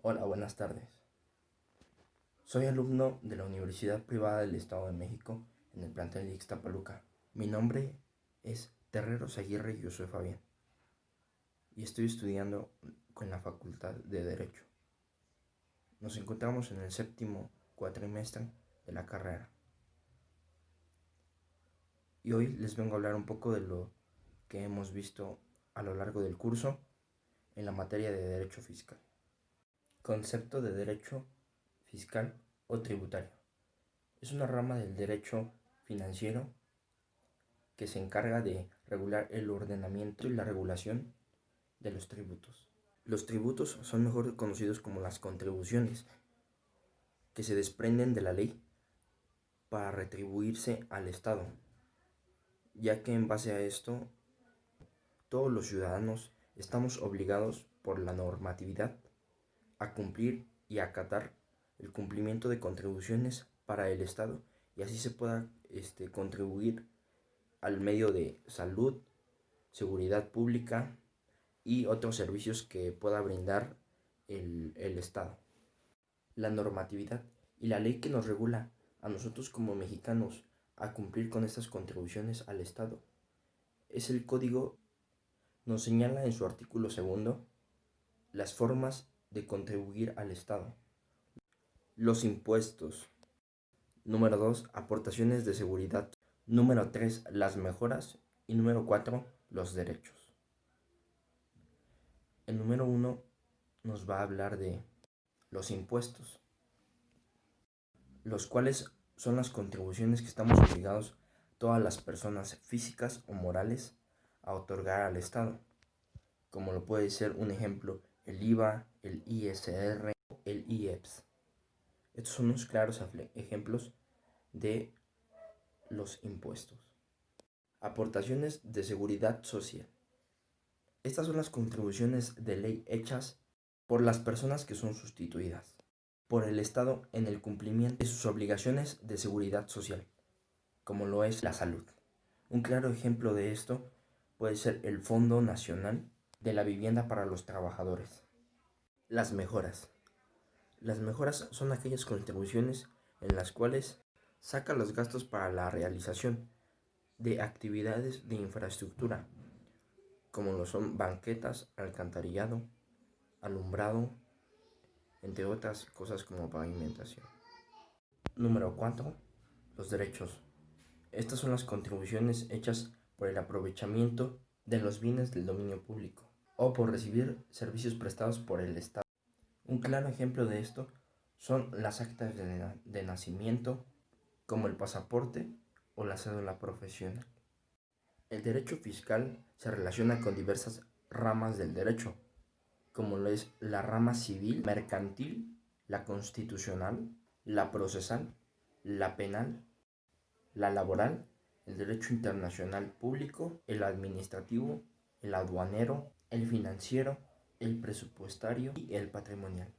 Hola, buenas tardes. Soy alumno de la Universidad Privada del Estado de México en el plantel de Ixtapaluca. Mi nombre es Terreros Aguirre Josué Fabián y estoy estudiando con la Facultad de Derecho. Nos encontramos en el séptimo cuatrimestre de la carrera y hoy les vengo a hablar un poco de lo que hemos visto a lo largo del curso en la materia de Derecho Fiscal. Concepto de Derecho Fiscal o Tributario. Es una rama del derecho financiero que se encarga de regular el ordenamiento y la regulación de los tributos. Los tributos son mejor conocidos como las contribuciones que se desprenden de la ley para retribuirse al Estado, ya que en base a esto todos los ciudadanos estamos obligados por la normatividad a cumplir y acatar el cumplimiento de contribuciones para el Estado y así se pueda contribuir al medio de salud, seguridad pública y otros servicios que pueda brindar el Estado. La normatividad y la ley que nos regula a nosotros como mexicanos a cumplir con estas contribuciones al Estado es el Código. Nos señala en su artículo segundo las formas de contribuir al Estado. Los impuestos. Número 2, aportaciones de seguridad. Número 3, las mejoras. Y número 4, los derechos. El número 1 nos va a hablar de los impuestos, los cuales son las contribuciones que estamos obligados todas las personas físicas o morales a otorgar al Estado, como lo puede ser un ejemplo el IVA, el ISR, el IEPS. Estos son unos claros ejemplos de los impuestos. Aportaciones de seguridad social. Estas son las contribuciones de ley hechas por las personas que son sustituidas por el Estado en el cumplimiento de sus obligaciones de seguridad social, como lo es la salud. Un claro ejemplo de esto puede ser el Fondo Nacional de la Vivienda para los Trabajadores. Las mejoras. Las mejoras son aquellas contribuciones en las cuales saca los gastos para la realización de actividades de infraestructura, como lo son banquetas, alcantarillado, alumbrado, entre otras cosas como pavimentación. Número 4. Los derechos. Estas son las contribuciones hechas por el aprovechamiento de los bienes del dominio público o por recibir servicios prestados por el Estado. Un claro ejemplo de esto son las actas de nacimiento, como el pasaporte o la cédula profesional. El derecho fiscal se relaciona con diversas ramas del derecho, como lo es la rama civil, mercantil, la constitucional, la procesal, la penal, la laboral, el derecho internacional público, el administrativo, el aduanero, el financiero, el presupuestario y el patrimonial.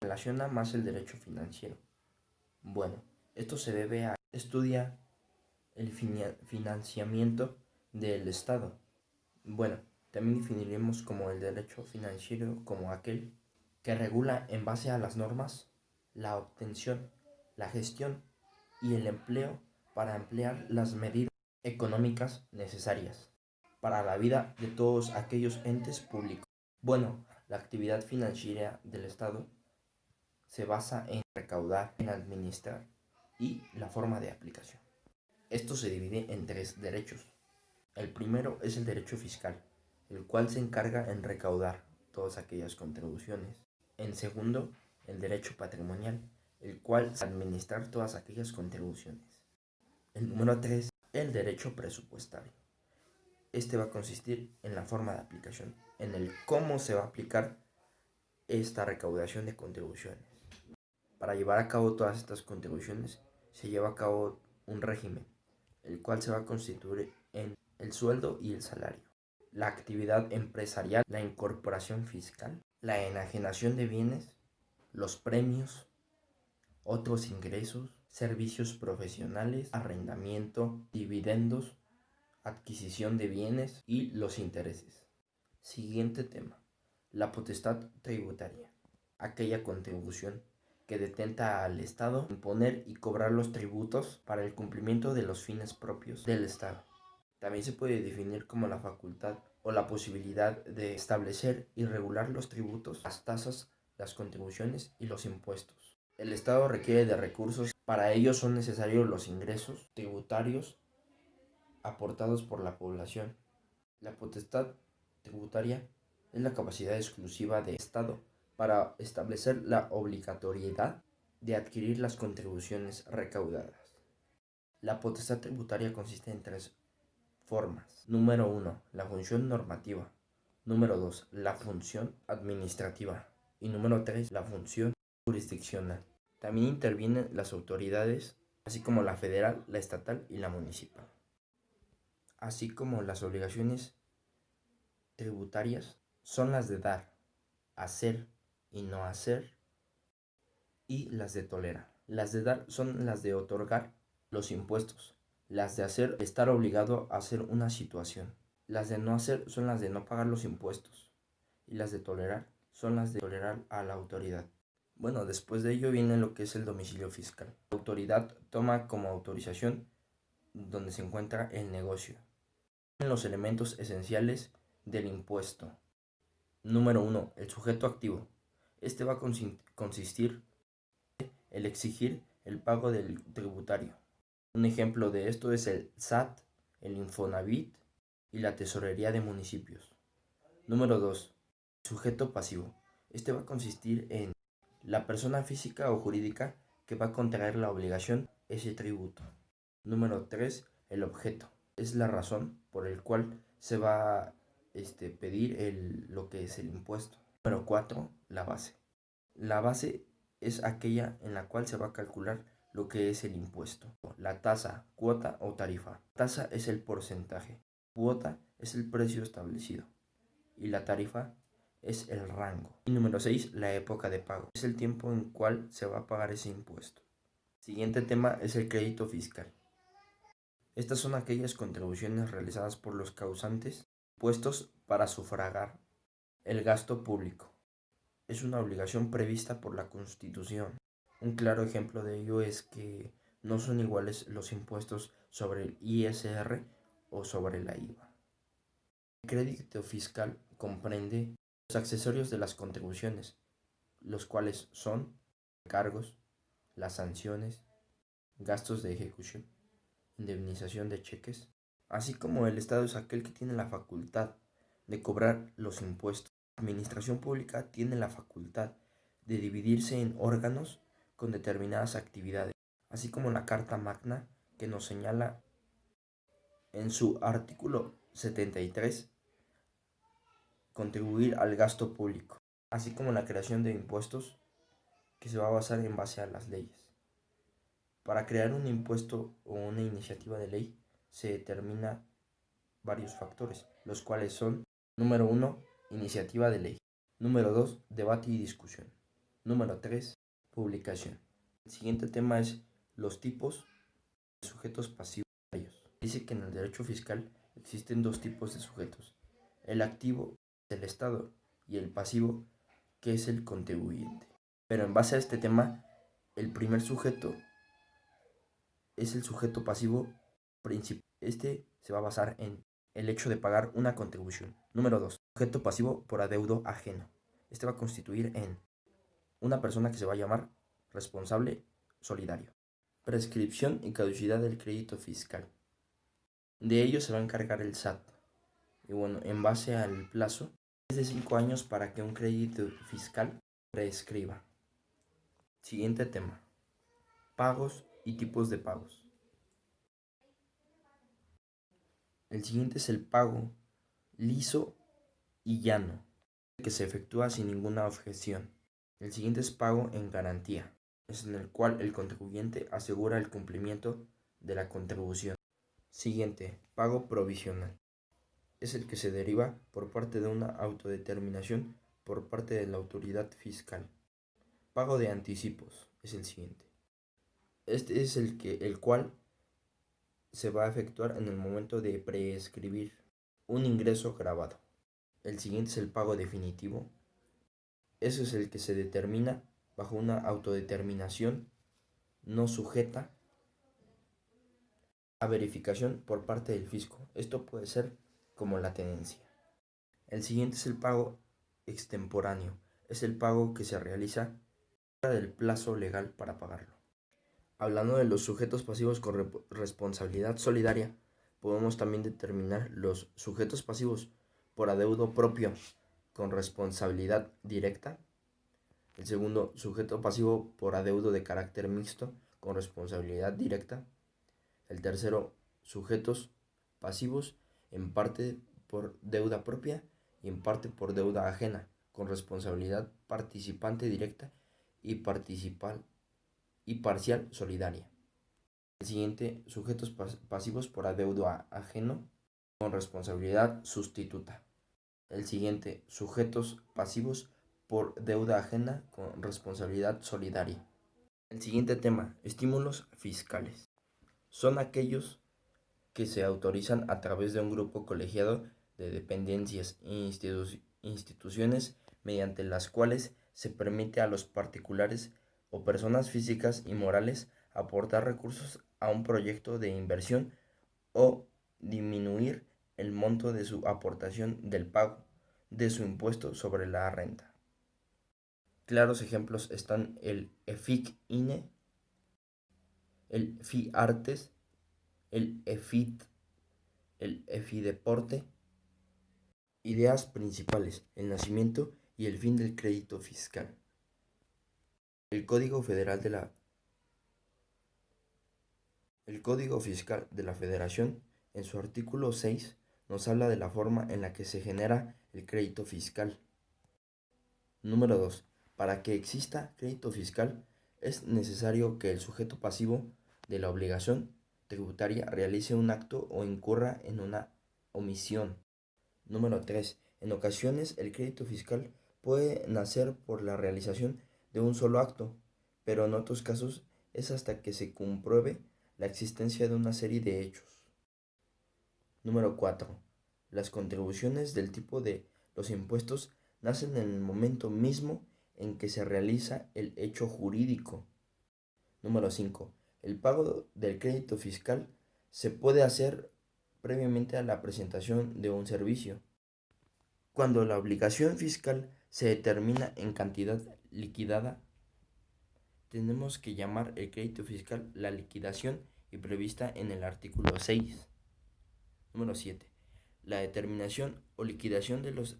Relaciona más el derecho financiero. Bueno, esto se debe a estudia el financiamiento del Estado. Bueno, también definiremos como el derecho financiero como aquel que regula en base a las normas la obtención, la gestión y el empleo para emplear las medidas económicas necesarias para la vida de todos aquellos entes públicos. Bueno, la actividad financiera del Estado se basa en recaudar, en administrar y la forma de aplicación. Esto se divide en 3 derechos. El primero es el derecho fiscal, el cual se encarga en recaudar todas aquellas contribuciones. En segundo, el derecho patrimonial, el cual es administrar todas aquellas contribuciones. El número 3, el derecho presupuestario. Este va a consistir en la forma de aplicación, en el cómo se va a aplicar esta recaudación de contribuciones. Para llevar a cabo todas estas contribuciones, se lleva a cabo un régimen, el cual se va a constituir en el sueldo y el salario, la actividad empresarial, la incorporación fiscal, la enajenación de bienes, los premios, otros ingresos, servicios profesionales, arrendamiento, dividendos, adquisición de bienes y los intereses. Siguiente tema, la potestad tributaria. aquella contribución que detenta al Estado imponer y cobrar los tributos para el cumplimiento de los fines propios del Estado. También se puede definir como la facultad o la posibilidad de establecer y regular los tributos, las tasas, las contribuciones y los impuestos. El Estado requiere de recursos, para ello son necesarios los ingresos tributarios aportados por la población. La potestad tributaria es la capacidad exclusiva del Estado para establecer la obligatoriedad de adquirir las contribuciones recaudadas. La potestad tributaria consiste en tres formas. Número 1. La función normativa. Número 2. La función administrativa. Y número 3. La función jurisdiccional. También intervienen las autoridades, así como la federal, la estatal y la municipal. Así como las obligaciones tributarias son las de dar, hacer y no hacer, y las de tolerar. Las de dar son las de otorgar los impuestos. Las de hacer, estar obligado a hacer una situación. Las de no hacer son las de no pagar los impuestos. Y las de tolerar son las de tolerar a la autoridad. Bueno, después de ello viene lo que es el domicilio fiscal. La autoridad toma como autorización donde se encuentra el negocio. Los elementos esenciales del impuesto. Número 1. El sujeto activo. Este va a consistir en el exigir el pago del tributario. Un ejemplo de esto es el SAT, el Infonavit y la Tesorería de Municipios. Número 2. Sujeto pasivo. Este va a consistir en la persona física o jurídica que va a contraer la obligación, ese tributo. Número 3. El objeto. Es la razón por el cual se va a pedir lo que es el impuesto. Número 4. La base. La base es aquella en la cual se va a calcular lo que es el impuesto. La tasa, cuota o tarifa. Tasa es el porcentaje. Cuota es el precio establecido. Y la tarifa es el rango. Y número 6, la época de pago. Es el tiempo en cual se va a pagar ese impuesto. Siguiente tema es el crédito fiscal. Estas son aquellas contribuciones realizadas por los causantes puestos para sufragar el gasto público. Es una obligación prevista por la Constitución. Un claro ejemplo de ello es que no son iguales los impuestos sobre el ISR o sobre la IVA. El crédito fiscal comprende los accesorios de las contribuciones, los cuales son cargos, las sanciones, gastos de ejecución, indemnización de cheques, así como el Estado es aquel que tiene la facultad de cobrar los impuestos. La administración pública tiene la facultad de dividirse en órganos con determinadas actividades, así como la Carta Magna que nos señala en su artículo 73 contribuir al gasto público, así como la creación de impuestos que se va a basar en base a las leyes. Para crear un impuesto o una iniciativa de ley se determina varios factores, los cuales son: número 1, iniciativa de ley; número 2, debate y discusión; número 3, publicación. El siguiente tema es los tipos de sujetos pasivos. Dice que en el derecho fiscal existen dos tipos de sujetos: el activo, el Estado, y el pasivo, que es el contribuyente. Pero en base a este tema, el primer sujeto es el sujeto pasivo principal. Este se va a basar en el hecho de pagar una contribución. Número 2. Sujeto pasivo por adeudo ajeno. Este va a constituir en una persona que se va a llamar responsable solidario. Prescripción y caducidad del crédito fiscal. De ello se va a encargar el SAT. Y bueno, en base al plazo, es de 5 años para que un crédito fiscal prescriba. Siguiente tema: pagos y tipos de pagos. El siguiente es el pago liso y llano, que se efectúa sin ninguna objeción. El siguiente es pago en garantía, es en el cual el contribuyente asegura el cumplimiento de la contribución. Siguiente, pago provisional. Es el que se deriva por parte de una autodeterminación por parte de la autoridad fiscal. Pago de anticipos es el siguiente. Este es el cual se va a efectuar en el momento de prescribir un ingreso grabado. El siguiente es el pago definitivo. Eso es el que se determina bajo una autodeterminación no sujeta a verificación por parte del fisco. Esto puede ser como la tenencia. El siguiente es el pago extemporáneo. Es el pago que se realiza fuera del plazo legal para pagarlo. Hablando de los sujetos pasivos con responsabilidad solidaria, podemos también determinar los sujetos pasivos por adeudo propio con responsabilidad directa. El segundo, sujeto pasivo por adeudo de carácter mixto con responsabilidad directa. El tercero, sujetos pasivos en parte por deuda propia y en parte por deuda ajena, con responsabilidad participante directa y parcial solidaria. El siguiente, sujetos pasivos por adeudo ajeno, con responsabilidad sustituta. El siguiente, sujetos pasivos por deuda ajena con responsabilidad solidaria. El siguiente tema, estímulos fiscales. Son aquellos que se autorizan a través de un grupo colegiado de dependencias e instituciones mediante las cuales se permite a los particulares o personas físicas y morales aportar recursos a un proyecto de inversión o disminuir el monto de su aportación del pago de su impuesto sobre la renta. Claros ejemplos están el EFIC-INE, el FIARTES, el EFIT, el EFIDEPORTE. Ideas principales: el nacimiento y el fin del crédito fiscal. El Código Fiscal de la Federación, en su artículo 6, nos habla de la forma en la que se genera el crédito fiscal. Número 2. Para que exista crédito fiscal, es necesario que el sujeto pasivo de la obligación tributaria realice un acto o incurra en una omisión. Número 3. En ocasiones el crédito fiscal puede nacer por la realización de un solo acto, pero en otros casos es hasta que se compruebe la existencia de una serie de hechos. Número 4. Las contribuciones del tipo de los impuestos nacen en el momento mismo en que se realiza el hecho jurídico. Número 5. El pago del crédito fiscal se puede hacer previamente a la presentación de un servicio. Cuando la obligación fiscal se determina en cantidad liquidada, tenemos que llamar el crédito fiscal la liquidación y prevista en el artículo 6. Número 7. La determinación o liquidación de los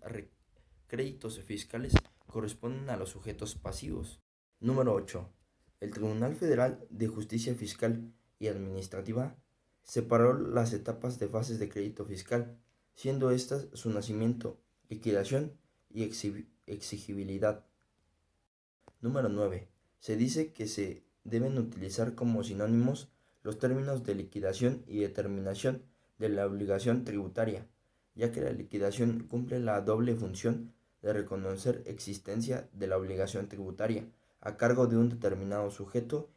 créditos fiscales corresponden a los sujetos pasivos. Número 8. El Tribunal Federal de Justicia Fiscal y Administrativa separó las etapas de fases de crédito fiscal, siendo estas su nacimiento, liquidación y exigibilidad. Número 9. Se dice que se deben utilizar como sinónimos los términos de liquidación y determinación de la obligación tributaria, ya que la liquidación cumple la doble función de reconocer existencia de la obligación tributaria a cargo de un determinado sujeto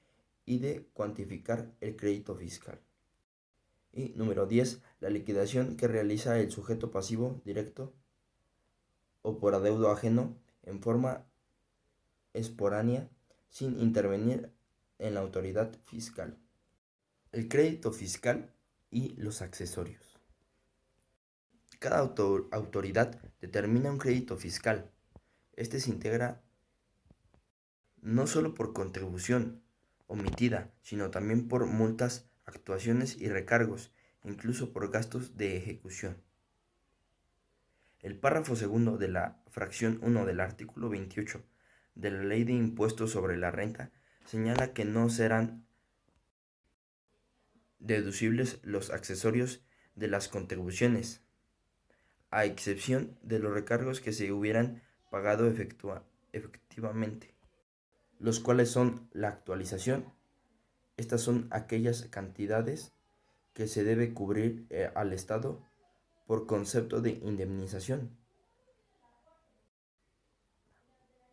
y de cuantificar el crédito fiscal. Y número 10. La liquidación que realiza el sujeto pasivo directo o por adeudo ajeno en forma esporánea sin intervenir en la autoridad fiscal. El crédito fiscal y los accesorios. Cada autoridad determina un crédito fiscal. Este se integra no solo por contribución omitida, sino también por multas, actuaciones y recargos, incluso por gastos de ejecución. El párrafo segundo de la fracción 1 del artículo 28 de la Ley de Impuestos sobre la Renta señala que no serán deducibles los accesorios de las contribuciones, a excepción de los recargos que se hubieran pagado efectivamente, los cuales son la actualización. Estas son aquellas cantidades que se debe cubrir al Estado por concepto de indemnización.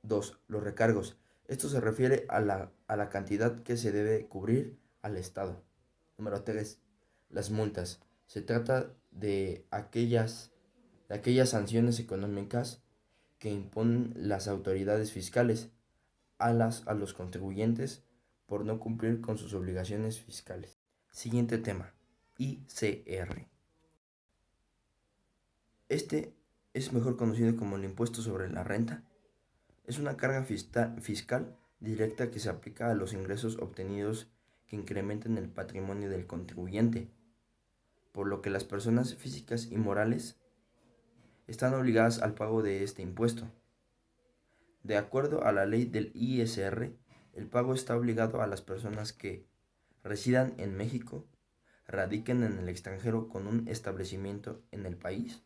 2. Los recargos. Esto se refiere a la cantidad que se debe cubrir al Estado. Número 3. Las multas. Se trata de aquellas sanciones económicas que imponen las autoridades fiscales a los contribuyentes por no cumplir con sus obligaciones fiscales. Siguiente tema, ICR. Este es mejor conocido como el impuesto sobre la renta. Es una carga fiscal directa que se aplica a los ingresos obtenidos que incrementen el patrimonio del contribuyente, por lo que las personas físicas y morales están obligadas al pago de este impuesto. De acuerdo a la ley del ISR, el pago está obligado a las personas que residan en México, radiquen en el extranjero con un establecimiento en el país,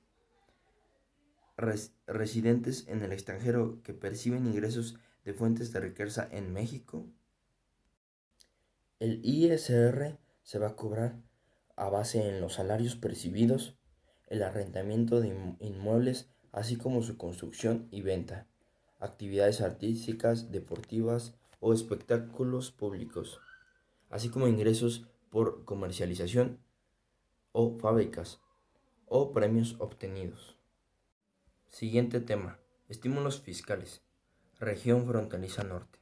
residentes en el extranjero que perciben ingresos de fuentes de riqueza en México. El ISR se va a cobrar a base en los salarios percibidos, el arrendamiento de inmuebles, así como su construcción y venta, actividades artísticas, deportivas o espectáculos públicos, así como ingresos por comercialización o fábricas o premios obtenidos. Siguiente tema, estímulos fiscales. Región fronteriza norte.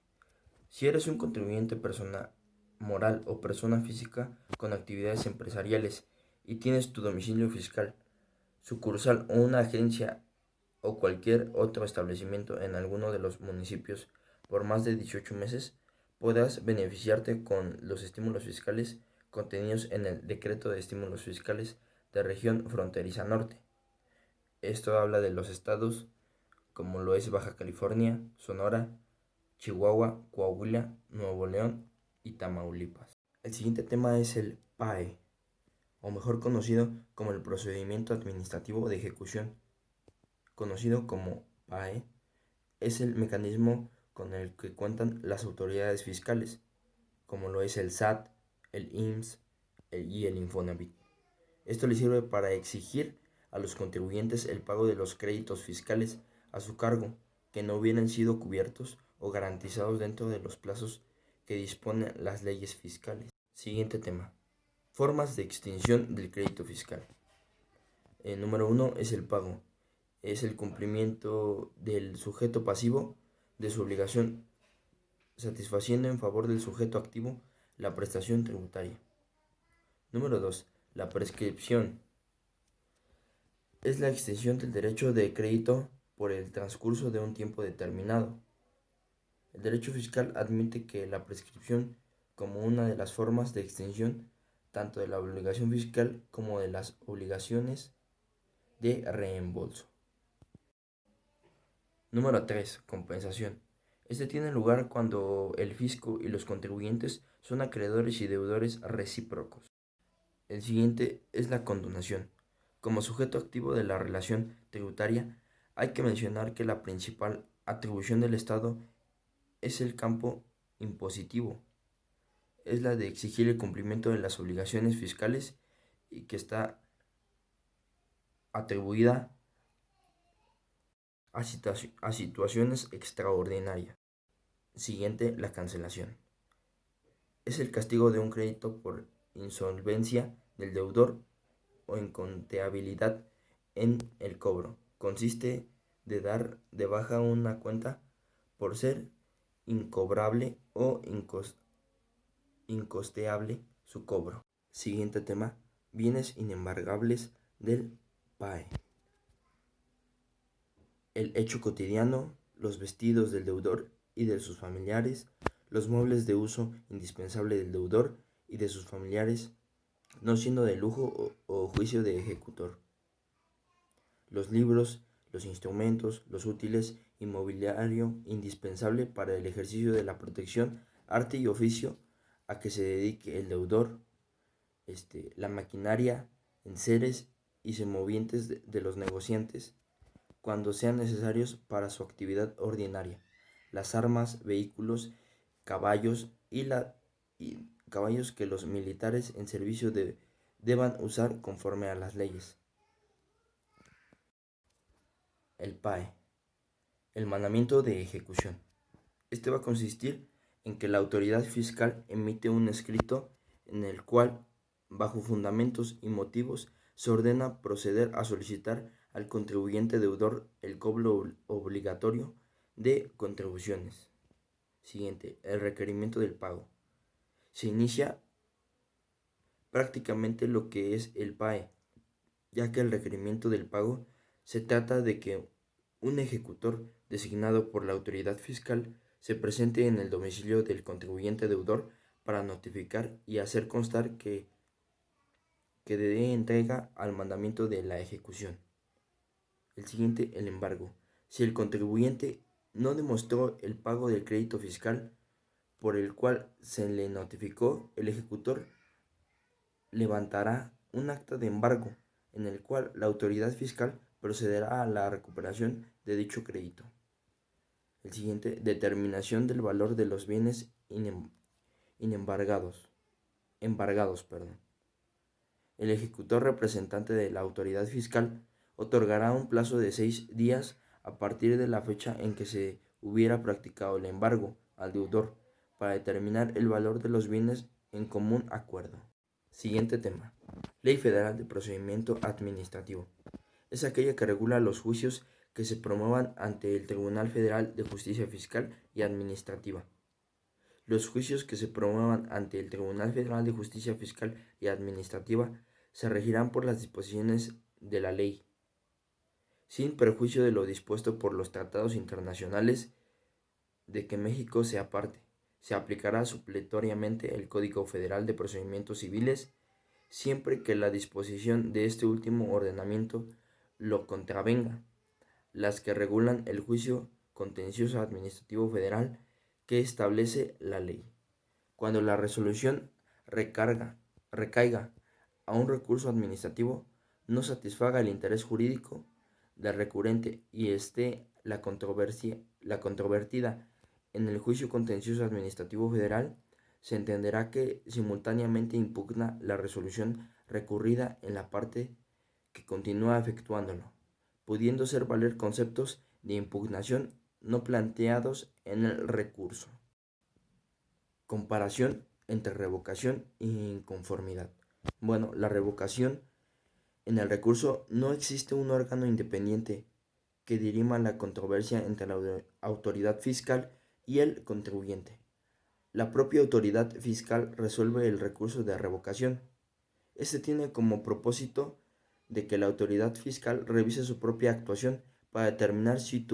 Si eres un contribuyente persona moral o persona física con actividades empresariales y tienes tu domicilio fiscal, sucursal o una agencia o cualquier otro establecimiento en alguno de los municipios por más de 18 meses, podrás beneficiarte con los estímulos fiscales contenidos en el Decreto de Estímulos Fiscales de Región Fronteriza Norte. Esto habla de los estados como lo es Baja California, Sonora, Chihuahua, Coahuila, Nuevo León y Tamaulipas. El siguiente tema es el PAE, o mejor conocido como el Procedimiento Administrativo de Ejecución. Conocido como PAE, es el mecanismo con el que cuentan las autoridades fiscales, como lo es el SAT, el IMSS y el Infonavit. Esto le sirve para exigir a los contribuyentes el pago de los créditos fiscales a su cargo que no hubieran sido cubiertos o garantizados dentro de los plazos que disponen las leyes fiscales. Siguiente tema. Formas de extinción del crédito fiscal. Número 1 es el pago. Es el cumplimiento del sujeto pasivo de su obligación, satisfaciendo en favor del sujeto activo la prestación tributaria. Número 2. La prescripción. Es la extensión del derecho de crédito por el transcurso de un tiempo determinado. El derecho fiscal admite que la prescripción como una de las formas de extensión tanto de la obligación fiscal como de las obligaciones de reembolso. Número 3. Compensación. Este tiene lugar cuando el fisco y los contribuyentes son acreedores y deudores recíprocos. El siguiente es la condonación. Como sujeto activo de la relación tributaria, hay que mencionar que la principal atribución del Estado es el campo impositivo. Es la de exigir el cumplimiento de las obligaciones fiscales y que está atribuida a situaciones extraordinarias. Siguiente, la cancelación. Es el castigo de un crédito por insolvencia del deudor o incontabilidad en el cobro. Consiste de dar de baja una cuenta por ser incobrable o incosteable su cobro. Siguiente tema, bienes inembargables del PAE. El hecho cotidiano, los vestidos del deudor y de sus familiares, los muebles de uso indispensable del deudor y de sus familiares, no siendo de lujo o juicio de ejecutor. Los libros, los instrumentos, los útiles y mobiliario indispensable para el ejercicio de la protección, arte y oficio a que se dedique el deudor, la maquinaria, enseres y semovientes de los negociantes, cuando sean necesarios para su actividad ordinaria, las armas, vehículos, caballos y caballos que los militares en servicio deban usar conforme a las leyes. El PAE. El mandamiento de ejecución. Este va a consistir en que la autoridad fiscal emite un escrito en el cual, bajo fundamentos y motivos, se ordena proceder a solicitar al contribuyente deudor el cobro obligatorio de contribuciones. Siguiente, el requerimiento del pago. Se inicia prácticamente lo que es el PAE, ya que el requerimiento del pago se trata de que un ejecutor designado por la autoridad fiscal se presente en el domicilio del contribuyente deudor para notificar y hacer constar que dé entrega al mandamiento de la ejecución. El siguiente, el embargo. Si el contribuyente no demostró el pago del crédito fiscal por el cual se le notificó, el ejecutor levantará un acta de embargo en el cual la autoridad fiscal procederá a la recuperación de dicho crédito. El siguiente, determinación del valor de los bienes embargados. El ejecutor representante de la autoridad fiscal otorgará un plazo de 6 días a partir de la fecha en que se hubiera practicado el embargo al deudor para determinar el valor de los bienes en común acuerdo. Siguiente tema. Ley Federal de Procedimiento Administrativo. Es aquella que regula los juicios que se promuevan ante el Tribunal Federal de Justicia Fiscal y Administrativa. Los juicios que se promuevan ante el Tribunal Federal de Justicia Fiscal y Administrativa se regirán por las disposiciones de la ley, sin perjuicio de lo dispuesto por los tratados internacionales de que México sea parte. Se aplicará supletoriamente el Código Federal de Procedimientos Civiles, siempre que la disposición de este último ordenamiento lo contravenga, las que regulan el juicio contencioso administrativo federal que establece la ley. Cuando la resolución recaiga a un recurso administrativo, no satisfaga el interés jurídico del recurrente y esté la controvertida en el juicio contencioso administrativo federal, se entenderá que simultáneamente impugna la resolución recurrida en la parte que continúa efectuándolo, pudiendo ser valer conceptos de impugnación no planteados en el recurso. Comparación entre revocación e inconformidad. Bueno, la revocación, en el recurso no existe un órgano independiente que dirima la controversia entre la autoridad fiscal y el contribuyente. La propia autoridad fiscal resuelve el recurso de revocación. Este tiene como propósito de que la autoridad fiscal revise su propia actuación para determinar si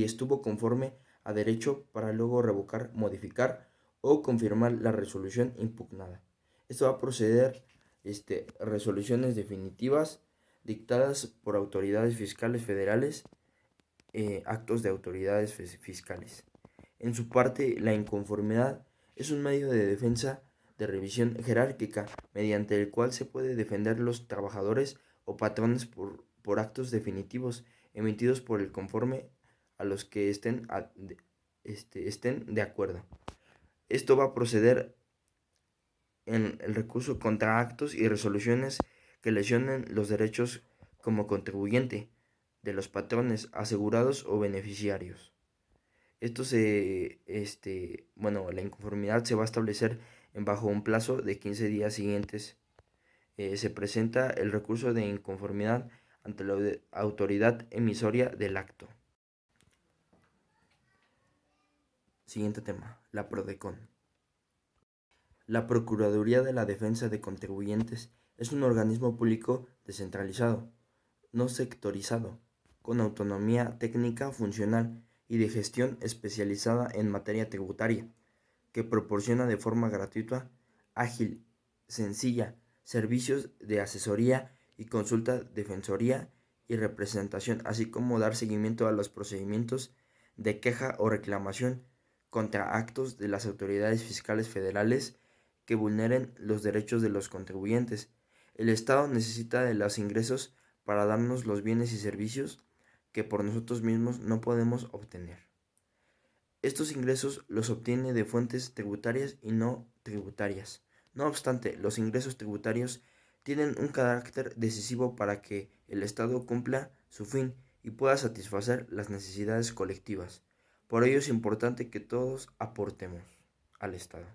estuvo conforme a derecho para luego revocar, modificar o confirmar la resolución impugnada. Esto va a proceder resoluciones definitivas dictadas por autoridades fiscales federales, actos de autoridades fiscales. En su parte, la inconformidad es un medio de defensa de revisión jerárquica mediante el cual se puede defender los trabajadores o patrones por actos definitivos emitidos por el conforme a los que estén de acuerdo. Esto va a proceder en el recurso contra actos y resoluciones que lesionen los derechos como contribuyente de los patrones, asegurados o beneficiarios. La inconformidad se va a establecer bajo un plazo de 15 días siguientes. Se presenta el recurso de inconformidad ante la autoridad emisoria del acto. Siguiente tema, la PRODECON. La Procuraduría de la Defensa de Contribuyentes es un organismo público descentralizado, no sectorizado, con autonomía técnica, funcional y de gestión especializada en materia tributaria, que proporciona de forma gratuita, ágil, sencilla, servicios de asesoría y consulta, defensoría y representación, así como dar seguimiento a los procedimientos de queja o reclamación contra actos de las autoridades fiscales federales que vulneren los derechos de los contribuyentes. El Estado necesita de los ingresos para darnos los bienes y servicios que por nosotros mismos no podemos obtener. Estos ingresos los obtiene de fuentes tributarias y no tributarias. No obstante, los ingresos tributarios tienen un carácter decisivo para que el Estado cumpla su fin y pueda satisfacer las necesidades colectivas. Por ello es importante que todos aportemos al Estado.